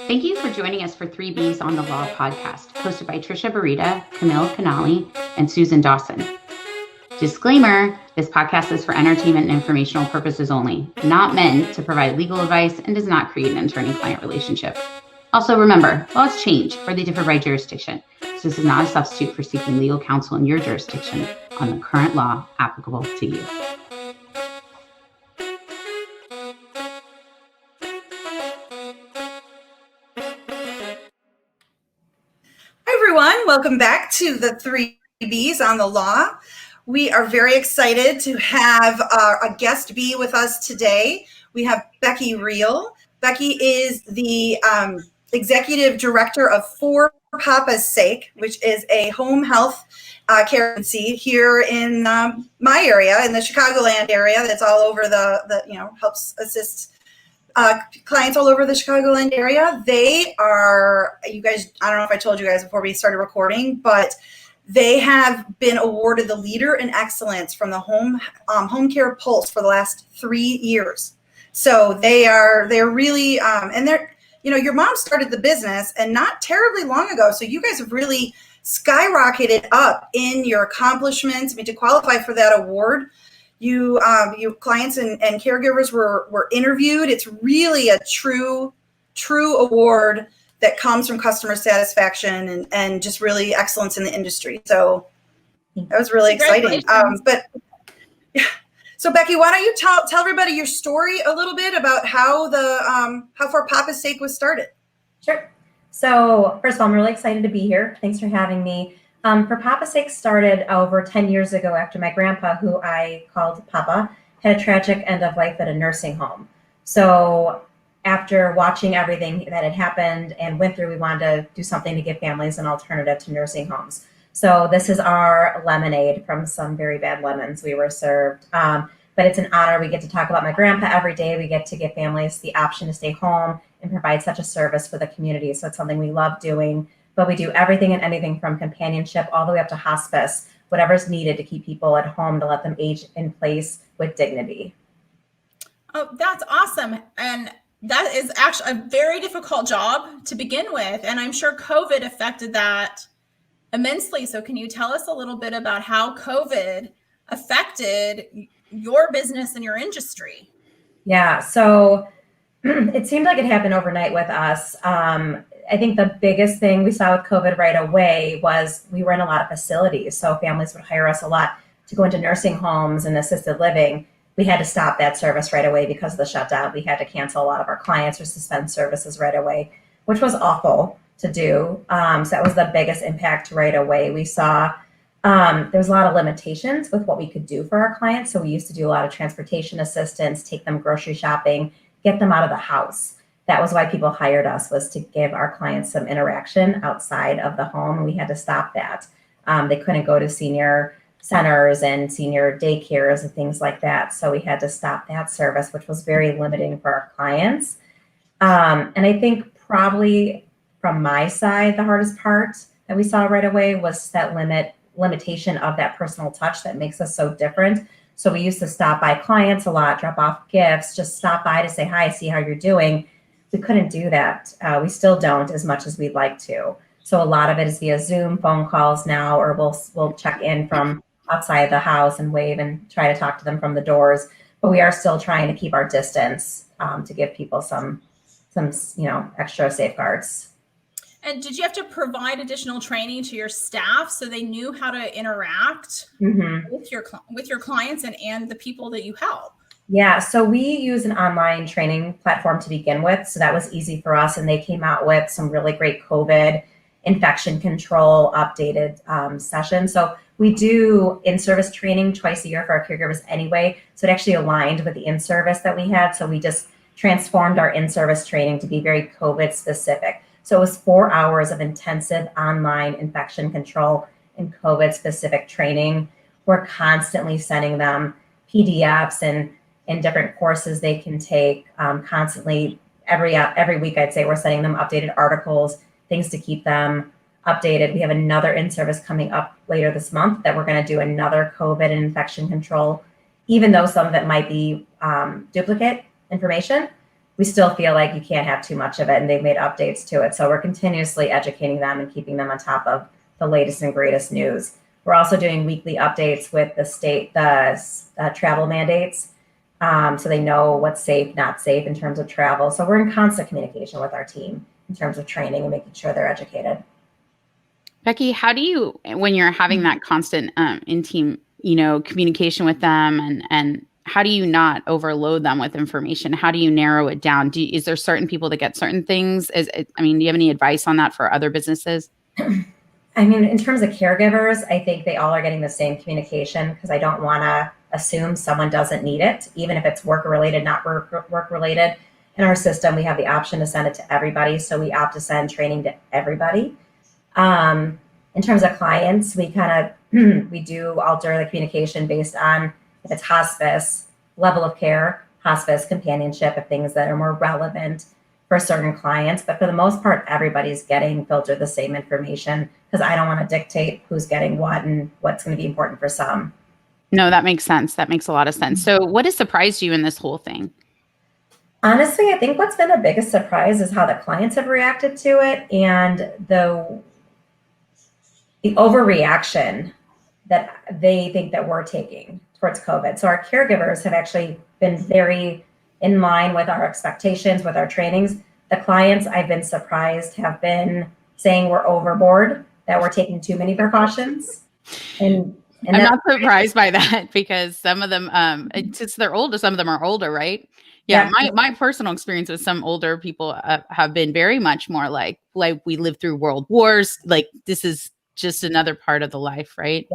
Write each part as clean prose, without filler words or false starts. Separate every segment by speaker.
Speaker 1: Thank you for joining us for 3Bs on the Law podcast, hosted by Trisha Barita, Camille Canali, and Susan Dawson. Disclaimer, this podcast is for entertainment and informational purposes only, not meant to provide legal advice, and does not create an attorney-client relationship. Also remember, laws change or they differ by jurisdiction, so this is not a substitute for seeking legal counsel in your jurisdiction on the current law applicable to you.
Speaker 2: Everyone, welcome back to the 3Bs on the Law. We are very excited to have a guest be with us today. We have Becky Reel. Becky is the executive director of For Papa's Sake, which is a home health care agency here in my area, in the Chicagoland area. That's all over helps assist clients all over the Chicagoland area. They are, you guys, I don't know if I told you guys before we started recording, but they have been awarded the Leader in Excellence from the Home Care Pulse for the last 3 years. So they're really, and they're, your mom started the business and not terribly long ago. So you guys have really skyrocketed up in your accomplishments. I mean, to qualify for that award, your clients and caregivers were interviewed. It's really a true award that comes from customer satisfaction and just really excellence in the industry. So that was really exciting. So Becky, why don't you tell everybody your story a little bit about how For Papa's Sake was started?
Speaker 3: Sure. So first of all, I'm really excited to be here. Thanks for having me. For Papa's Sake started over 10 years ago after my grandpa, who I called Papa, had a tragic end of life at a nursing home. So after watching everything that had happened and went through, we wanted to do something to give families an alternative to nursing homes. So this is our lemonade from some very bad lemons we were served. But it's an honor. We get to talk about my grandpa every day. We get to give families the option to stay home and provide such a service for the community. So it's something we love doing. But we do everything and anything from companionship all the way up to hospice, whatever's needed to keep people at home, to let them age in place with dignity.
Speaker 4: Oh, that's awesome. And that is actually a very difficult job to begin with. And I'm sure COVID affected that immensely. So can you tell us a little bit about how COVID affected your business and your industry?
Speaker 3: Yeah, so it seemed like it happened overnight with us. I think the biggest thing we saw with COVID right away was we were in a lot of facilities. So families would hire us a lot to go into nursing homes and assisted living. We had to stop that service right away because of the shutdown. We had to cancel a lot of our clients or suspend services right away, which was awful to do. So that was the biggest impact right away. We saw there was a lot of limitations with what we could do for our clients. So we used to do a lot of transportation assistance, take them grocery shopping, get them out of the house. That was why people hired us, was to give our clients some interaction outside of the home. And we had to stop that. They couldn't go to senior centers and senior daycares and things like that. So we had to stop that service, which was very limiting for our clients. And I think probably from my side, the hardest part that we saw right away was that limitation of that personal touch that makes us so different. So we used to stop by clients a lot, drop off gifts, just stop by to say hi, see how you're doing. We couldn't do that. We still don't as much as we'd like to. So a lot of it is via Zoom, phone calls now, or we'll check in from outside the house and wave and try to talk to them from the doors. But we are still trying to keep our distance to give people some extra safeguards.
Speaker 4: And did you have to provide additional training to your staff so they knew how to interact with your clients and the people that you help?
Speaker 3: Yeah, so we use an online training platform to begin with. So that was easy for us. And they came out with some really great COVID infection control updated sessions. So we do in-service training twice a year for our caregivers anyway. So it actually aligned with the in-service that we had. So we just transformed our in-service training to be very COVID specific. So it was 4 hours of intensive online infection control and COVID specific training. We're constantly sending them PDFs and different courses they can take, constantly every week. I'd say we're sending them updated articles, things to keep them updated. We have another in-service coming up later this month that we're going to do another COVID and infection control, even though some of it might be duplicate information. we still feel like you can't have too much of it, and they've made updates to it. So we're continuously educating them and keeping them on top of the latest and greatest news. We're also doing weekly updates with the travel mandates, so they know what's safe, not safe in terms of travel. So we're in constant communication with our team in terms of training and making sure they're educated.
Speaker 1: Becky, how do you, when you're having that constant in-team, communication with them, and how do you not overload them with information? How do you narrow it down? Is there certain people that get certain things? Do you have any advice on that for other businesses?
Speaker 3: I mean, in terms of caregivers, I think they all are getting the same communication, because I don't want to assume someone doesn't need it, even if it's work-related, not work-related. In our system, we have the option to send it to everybody, so we opt to send training to everybody. In terms of clients, we we do alter the communication based on if it's hospice, level of care, hospice, companionship, of things that are more relevant for certain clients. But for the most part, everybody's getting filtered the same information, because I don't want to dictate who's getting what and what's going to be important for some.
Speaker 1: No, that makes sense. That makes a lot of sense. So what has surprised you in this whole thing?
Speaker 3: Honestly, I think what's been the biggest surprise is how the clients have reacted to it, and the overreaction that they think that we're taking towards COVID. So our caregivers have actually been very in line with our expectations, with our trainings. The clients, I've been surprised, have been saying we're overboard, that we're taking too many precautions. And
Speaker 1: I'm not surprised by that, because some of them, since they're older, some of them are older, right? Yeah. My personal experience with some older people have been very much more like we lived through world wars. Like, this is just another part of the life, right?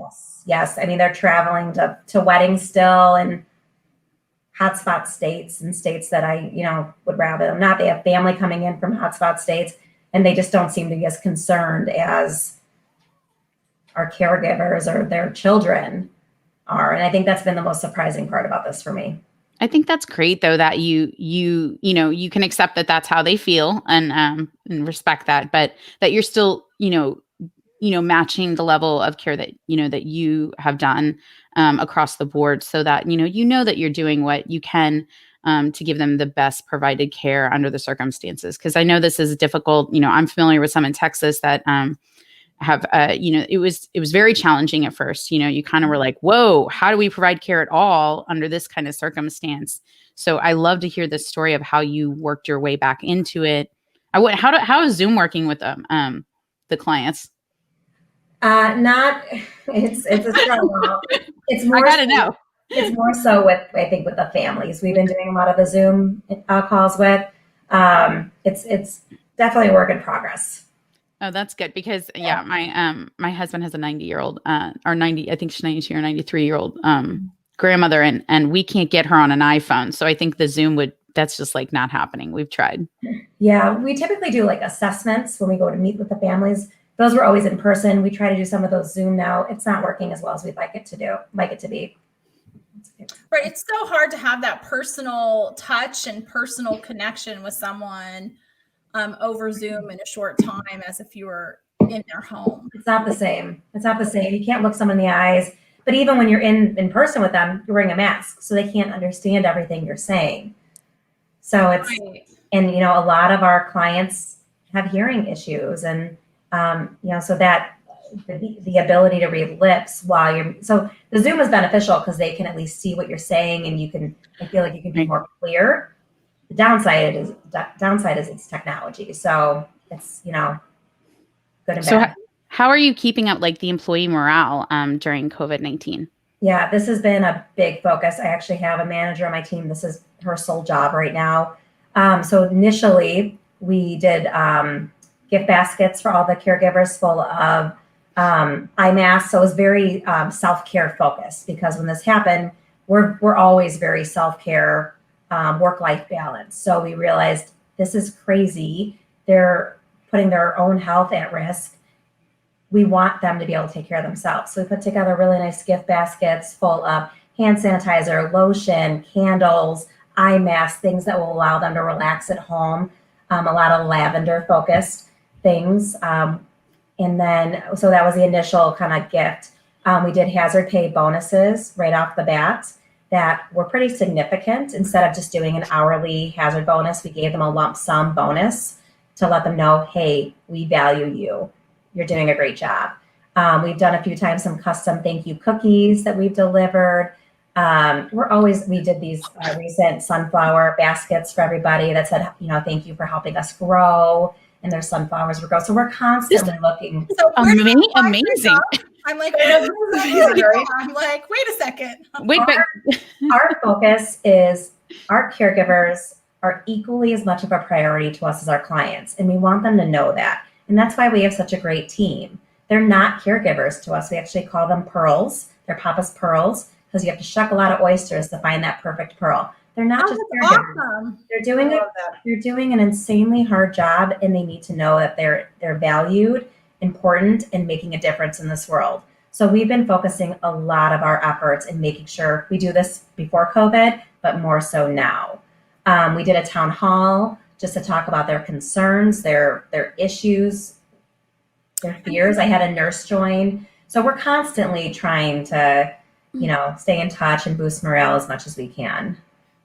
Speaker 3: Yes. I mean, they're traveling to weddings still, and hotspot states, and states that I, would rather them not. They have family coming in from hotspot states, and they just don't seem to be as concerned as our caregivers or their children are. And I think that's been the most surprising part about this for me.
Speaker 1: I think that's great, though, that you can accept that that's how they feel, and respect that, but that you're still, matching the level of care that you have done across the board, so that that you're doing what you can to give them the best provided care under the circumstances. Because I know this is difficult. I'm familiar with some in Texas that have it was very challenging at first. You kind of were like, whoa, how do we provide care at all under this kind of circumstance? So I love to hear the story of how you worked your way back into it. How is Zoom working with the clients?
Speaker 3: It's a struggle. It's more,
Speaker 1: I gotta know.
Speaker 3: It's more so with the families we've been doing a lot of the Zoom calls with. It's definitely a work in progress.
Speaker 1: Oh, that's good, because my husband has a 90-year-old or 90, I think she's 92 or 93-year-old grandmother, and we can't get her on an iPhone. So I think the Zoom that's just like not happening. We've tried.
Speaker 3: Yeah, we typically do like assessments when we go to meet with the families. Those were always in person. We try to do some of those Zoom now. It's not working as well as we'd like it to be.
Speaker 4: Right. It's so hard to have that personal touch and personal connection with someone over Zoom in a short time, as if you were in their home.
Speaker 3: It's not the same. You can't look someone in the eyes. But even when you're in person with them, you're wearing a mask, so they can't understand everything you're saying. So it's,
Speaker 4: right.
Speaker 3: And a lot of our clients have hearing issues, and so that the ability to read lips so the Zoom is beneficial because they can at least see what you're saying, and I feel like you can be more clear. The downside is its technology. So it's, good and
Speaker 1: So
Speaker 3: bad.
Speaker 1: how are you keeping up the employee morale during COVID-19?
Speaker 3: Yeah, this has been a big focus. I actually have a manager on my team. This is her sole job right now. So initially we did gift baskets for all the caregivers full of eye masks. So it was very self-care focused, because when this happened, we're always very self-care, work-life balance. So we realized this is crazy. They're putting their own health at risk. We want them to be able to take care of themselves. So we put together really nice gift baskets full of hand sanitizer, lotion, candles, eye masks, things that will allow them to relax at home. A lot of lavender focused things. And then, so that was the initial kind of gift. We did hazard pay bonuses right off the bat that were pretty significant. Instead of just doing an hourly hazard bonus, we gave them a lump sum bonus to let them know, hey, we value you. You're doing a great job. We've done a few times some custom thank you cookies that we've delivered. We did these recent sunflower baskets for everybody that said, thank you for helping us grow. And their sunflowers will grow. So we're constantly looking.
Speaker 4: So
Speaker 5: amazing.
Speaker 4: I'm like, I'm like, wait a second.
Speaker 3: Our focus is our caregivers are equally as much of a priority to us as our clients. And we want them to know that. And that's why we have such a great team. They're not caregivers to us. We actually call them pearls. They're Papa's pearls, because you have to shuck a lot of oysters to find that perfect pearl. They're not just caregivers.
Speaker 4: Awesome.
Speaker 3: They're doing an insanely hard job, and they need to know that they're valued, important, and making a difference in this world. So we've been focusing a lot of our efforts in making sure we do this before COVID, but more so now. We did a town hall just to talk about their concerns, their issues, their fears. I had a nurse join. So we're constantly trying to, stay in touch and boost morale as much as we can.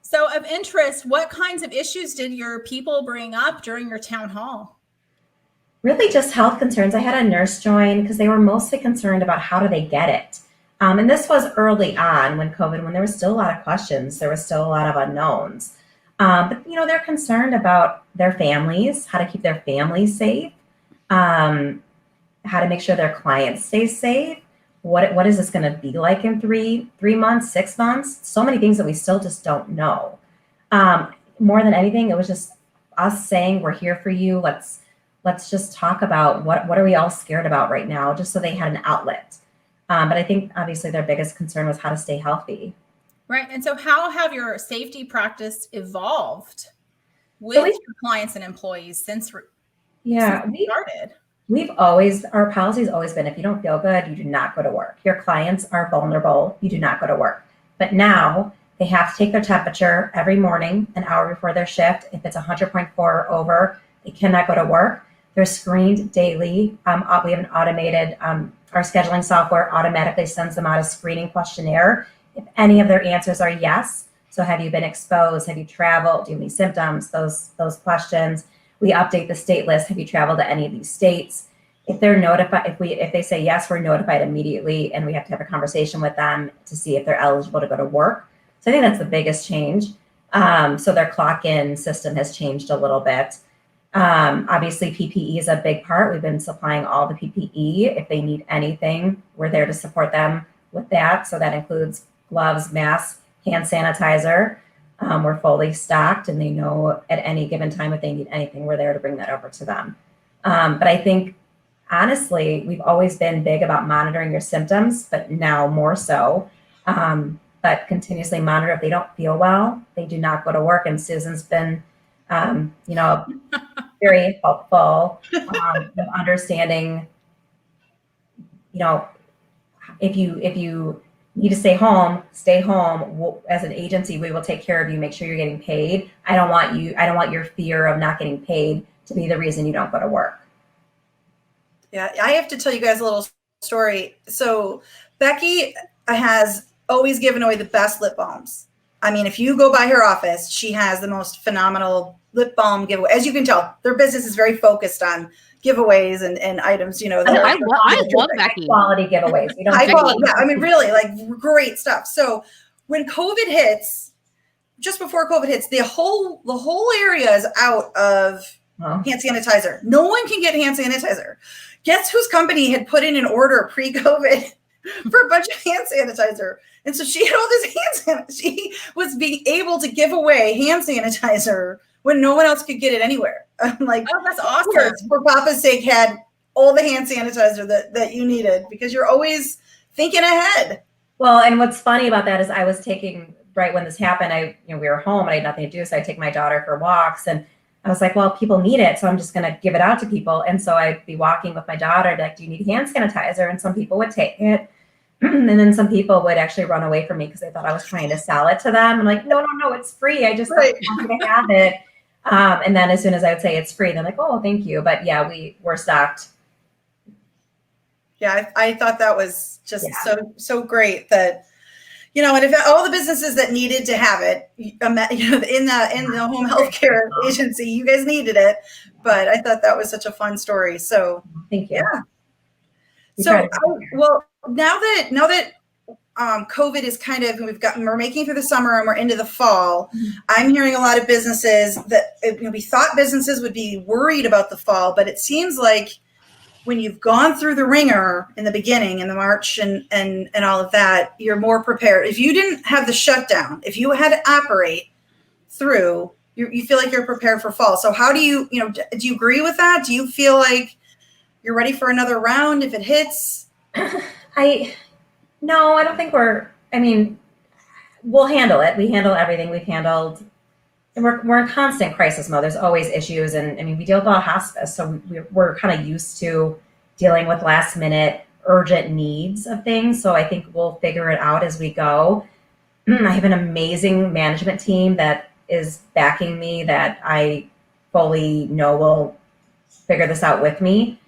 Speaker 4: So of interest, what kinds of issues did your people bring up during your town hall?
Speaker 3: Really just health concerns. I had a nurse join because they were mostly concerned about how do they get it. And this was early on when there was still a lot of questions. There was still a lot of unknowns. But they're concerned about their families, how to keep their families safe, how to make sure their clients stay safe. What is this going to be like in 3 months, 6 months? So many things that we still just don't know. More than anything, it was just us saying, we're here for you. Let's just talk about what are we all scared about right now, just so they had an outlet. But I think obviously their biggest concern was how to stay healthy.
Speaker 4: Right. And so how have your safety practice evolved with your clients and employees since we started? Our policy has always been, if you don't feel good, you do not go to work. Your clients are vulnerable. You do not go to work. But now they have to take their temperature every morning, an hour before their shift. If it's 100.4 or over, they cannot go to work. They're screened daily. We have an automated, our scheduling software automatically sends them out a screening questionnaire. If any of their answers are yes, so have you been exposed? Have you traveled? Do you have any symptoms? Those questions. We update the state list. Have you traveled to any of these states? If they're notified, if they say yes, we're notified immediately, and we have to have a conversation with them to see if they're eligible to go to work. So I think that's the biggest change. So their clock-in system has changed a little bit. Obviously, PPE is a big part. We've been supplying all the PPE. If they need anything, we're there to support them with that. So that includes gloves, masks, hand sanitizer. We're fully stocked, and they know at any given time if they need anything, we're there to bring that over to them. But I think, honestly, we've always been big about monitoring your symptoms, but now more so. But continuously monitor. If they don't feel well, they do not go to work. And Susan's been, very helpful in understanding, if you need to stay home. As an agency, we will take care of you, make sure you're getting paid. I don't want your fear of not getting paid to be the reason you don't go to work.
Speaker 2: Yeah, I have to tell you guys a little story. So Becky has always given away the best lip balms. I mean, if you go by her office, she has the most phenomenal lip balm giveaway. As you can tell, their business is very focused on giveaways and items,
Speaker 5: I love Becky.
Speaker 3: Quality giveaways.
Speaker 2: Really, like, great stuff. So when COVID hits, just before COVID hits, the whole area is out of hand sanitizer. No one can get hand sanitizer. Guess whose company had put in an order pre-COVID for a bunch of hand sanitizer? And so she had all this hand sanitizer. She was being able to give away hand sanitizer when no one else could get it anywhere. I'm like,
Speaker 4: oh, that's awesome.
Speaker 2: For Papa's sake, had all the hand sanitizer that you needed, because you're always thinking ahead.
Speaker 3: Well, and what's funny about that is I was taking, right when this happened, we were home and I had nothing to do. So I take my daughter for walks, and I was like, well, people need it, so I'm just going to give it out to people. And so I'd be walking with my daughter, like, do you need hand sanitizer? And some people would take it. And then some people would actually run away from me because they thought I was trying to sell it to them. I'm like, no, it's free. I just want you to have it. And then as soon as I would say it's free, they're like, oh, thank you. But yeah, we're stocked.
Speaker 2: Yeah, I thought that was just so great that, and if all the businesses that needed to have it, in the home healthcare agency, you guys needed it. But I thought that was such a fun story. So
Speaker 3: Thank you.
Speaker 2: yeah. So well, now that COVID is we're making it through the summer and we're into the fall. I'm hearing a lot of businesses that we thought businesses would be worried about the fall, but it seems like when you've gone through the ringer in the beginning, in the March and all of that, you're more prepared. If you didn't have the shutdown, if you had to operate through, you feel like you're prepared for fall. So how do you you agree with that? Do you feel like you're ready for another round if it hits?
Speaker 3: No, I don't think we'll handle it. We handle everything. We're in constant crisis mode. There's always issues. And we deal with a lot of hospice. So we're kind of used to dealing with last minute urgent needs of things. So I think we'll figure it out as we go. I have an amazing management team that is backing me that I fully know will figure this out with me.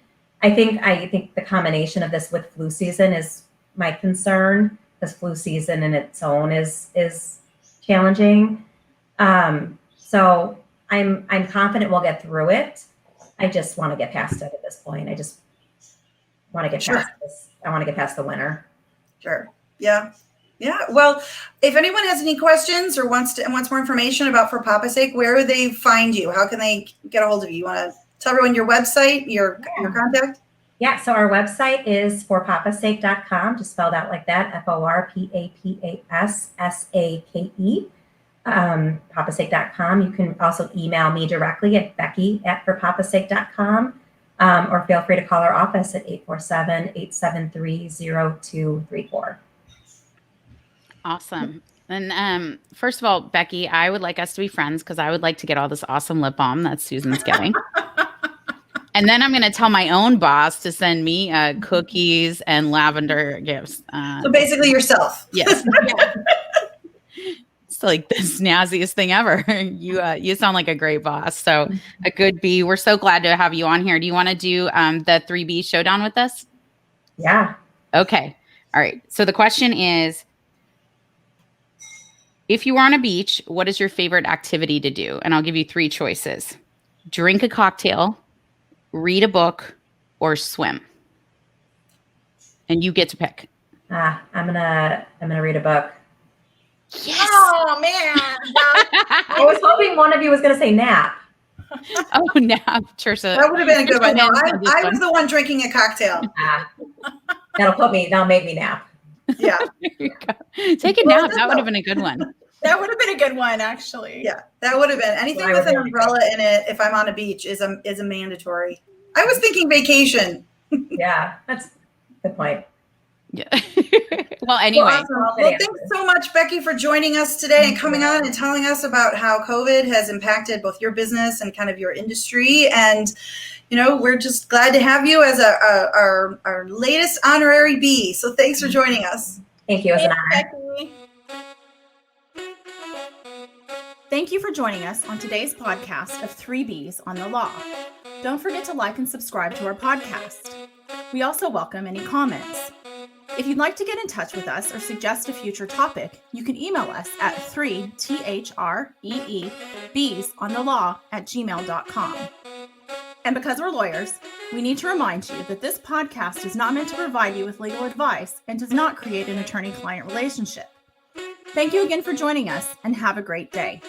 Speaker 3: I think the combination of this with flu season is my concern, because flu season in its own is challenging. So I'm confident we'll get through it. I just want to get past it at this point. I just want to get past this. I want to get past the winter.
Speaker 2: Sure. Yeah. Yeah. Well, if anyone has any questions or wants more information about For Papa's Sake, where would they find you? How can they get a hold of you? You want to tell everyone your website, your contact?
Speaker 3: Yeah, so our website is forpapasake.com, just spelled out like that, FORPAPASSAKE, papasake.com. You can also email me directly at becky@forpapasake.com, or feel free to call our office at 847-873-0234.
Speaker 5: Awesome. And first of all, Becky, I would like us to be friends because I would like to get all this awesome lip balm that Susan's getting. And then I'm going to tell my own boss to send me cookies and lavender gifts.
Speaker 2: So basically yourself.
Speaker 5: Yes. It's like the snazziest thing ever. You sound like a great boss. So a good bee. We're so glad to have you on here. Do you want to do the 3B showdown with us?
Speaker 3: Yeah.
Speaker 5: Okay. All right. So the question is, if you were on a beach, what is your favorite activity to do? And I'll give you 3 choices. Drink a cocktail, read a book, or swim. And you get to pick.
Speaker 3: I'm gonna read a book.
Speaker 5: Yes.
Speaker 4: Oh man.
Speaker 3: I was hoping one of you was gonna say nap.
Speaker 5: Oh, nap, Trisha.
Speaker 2: That would have been a good one. No, I was the one drinking a cocktail.
Speaker 3: That'll make me nap.
Speaker 2: Yeah.
Speaker 5: Take a nap. That would have been a good one.
Speaker 4: That would have been a good one, actually.
Speaker 2: Yeah, that would have been. Anything with an umbrella in it, if I'm on a beach, is a mandatory. I was thinking vacation.
Speaker 3: Yeah, that's a good point.
Speaker 5: Yeah. Well, anyway.
Speaker 2: Well, awesome. Well, thanks so much, Becky, for joining us today and coming on and telling us about how COVID has impacted both your business and kind of your industry. And, we're just glad to have you as our latest honorary bee. So thanks for joining us.
Speaker 3: Thank you. It was an honor.
Speaker 4: Becky. Thank you for joining us on today's podcast of 3 Bs on the Law. Don't forget to like and subscribe to our podcast. We also welcome any comments. If you'd like to get in touch with us or suggest a future topic, you can email us at 3THREEBsonthelaw@gmail.com. And because we're lawyers, we need to remind you that this podcast is not meant to provide you with legal advice and does not create an attorney-client relationship. Thank you again for joining us, and have a great day.